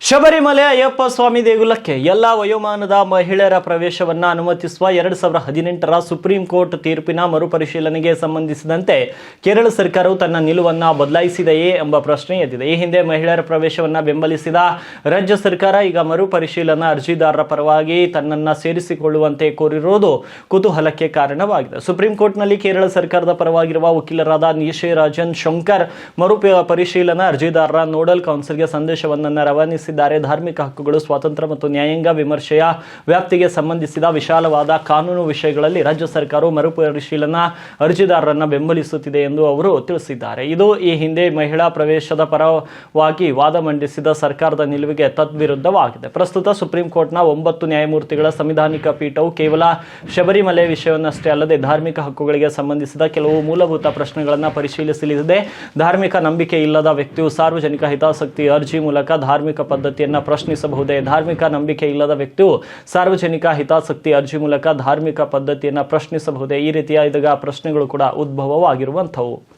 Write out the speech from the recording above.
ಶಬರಿಮಲೆ ಅಯ್ಯಪ್ಪ ಸ್ವಾಮಿ ದೇಗುಲಕ್ಕೆ ಎಲ್ಲ ವಯೋಮಾನದ ಮಹಿಳೆಯರ ಪ್ರವೇಶವನ್ನು ಅನುಮತಿಸುವ 2018ರ ಸುಪ್ರೀಂ ಕೋರ್ಟ್ ತೀರ್ಪಿನ ಮರುಪರಿಶೀಲನೆಗೆ ಸಂಬಂಧಿಸಿದಂತೆ ಕೇರಳ ಸರ್ಕಾರವು ತನ್ನ ನಿಲುವನ್ನು ಬದಲಾಯಿಸಿದೆಯೇ ಎಂಬ ಪ್ರಶ್ನೆ ಎದ್ದಿದೆ. ಈ ಹಿಂದೆ ಮಹಿಳೆಯರ ಪ್ರವೇಶವನ್ನು ಬೆಂಬಲಿಸಿದ ರಾಜ್ಯ ಸರ್ಕಾರ ಈಗ ಮರುಪರಿಶೀಲನಾ ಅರ್ಜಿದಾರರ ಪರವಾಗಿ ತನ್ನನ್ನು ಸೇರಿಸಿಕೊಳ್ಳುವಂತೆ ಕೋರಿರುವುದು ಕುತೂಹಲಕ್ಕೆ ಕಾರಣವಾಗಿದೆ. ಸುಪ್ರೀಂ ಕೋರ್ಟ್ನಲ್ಲಿ ಕೇರಳ ಸರ್ಕಾರದ ಪರವಾಗಿರುವ ವಕೀಲರಾದ ನಿಶೆ ರಾಜನ್ ಶಂಕರ್ ಮರುಪರಿಶೀಲನಾ ಅರ್ಜಿದಾರರ ನೋಡಲ್ ಕೌನ್ಸಿಲ್ಗೆ ಸಂದೇಶವನ್ನು ರವಾನಿಸಿದ್ದಾರೆ. ಧಾರ್ಮಿಕ ಹಕ್ಕುಗಳು, ಸ್ವಾತಂತ್ರ್ಯ ಮತ್ತು ನ್ಯಾಯಾಂಗ ವಿಮರ್ಶೆಯ ವ್ಯಾಪ್ತಿಗೆ ಸಂಬಂಧಿಸಿದ ವಿಶಾಲವಾದ ಕಾನೂನು ವಿಷಯಗಳಲ್ಲಿ ರಾಜ್ಯ ಸರ್ಕಾರವು ಮರುಪರಿಶೀಲನಾ ಅರ್ಜಿದಾರರನ್ನು ಬೆಂಬಲಿಸುತ್ತಿದೆ ಎಂದು ಅವರು ತಿಳಿಸಿದ್ದಾರೆ. ಇದು ಈ ಹಿಂದೆ ಮಹಿಳಾ ಪ್ರವೇಶದ ಪರವಾಗಿ ವಾದ ಮಂಡಿಸಿದ ಸರ್ಕಾರದ ನಿಲುವಿಗೆ ತದ್ವಿರುದ್ಧವಾಗಿದೆ. ಪ್ರಸ್ತುತ ಸುಪ್ರೀಂ ಕೋರ್ಟ್ನ 9 ನ್ಯಾಯಮೂರ್ತಿಗಳ ಸಂವಿಧಾನಿಕ ಪೀಠವು ಕೇವಲ ಶಬರಿಮಲೆ ವಿಷಯವನ್ನಷ್ಟೇ ಅಲ್ಲದೆ ಧಾರ್ಮಿಕ ಹಕ್ಕುಗಳಿಗೆ ಸಂಬಂಧಿಸಿದ ಕೆಲವು ಮೂಲಭೂತ ಪ್ರಶ್ನೆಗಳನ್ನು ಪರಿಶೀಲಿಸಲಿದೆ. ಧಾರ್ಮಿಕ ನಂಬಿಕೆ ಇಲ್ಲದ ವ್ಯಕ್ತಿಯು ಸಾರ್ವಜನಿಕ ಹಿತಾಸಕ್ತಿ ಅರ್ಜಿ ಮೂಲಕ ಧಾರ್ಮಿಕ ಪದ್ಧತಿಯನ್ನು ಪ್ರಶ್ನಿಸಬಹುದೇ? ಧಾರ್ಮಿಕ ನಂಬಿಕೆ ಇಲ್ಲದ ವ್ಯಕ್ತಿಯು ಸಾರ್ವಜನಿಕ ಹಿತಾಸಕ್ತಿ ಅರ್ಜಿ ಮೂಲಕ ಧಾರ್ಮಿಕ ಪದ್ಧತಿಯನ್ನು ಪ್ರಶ್ನಿಸಬಹುದೇ? ಈ ರೀತಿಯ ಪ್ರಶ್ನೆಗಳು ಕೂಡ ಉದ್ಭವವಾಗಿರುವಂಥವು.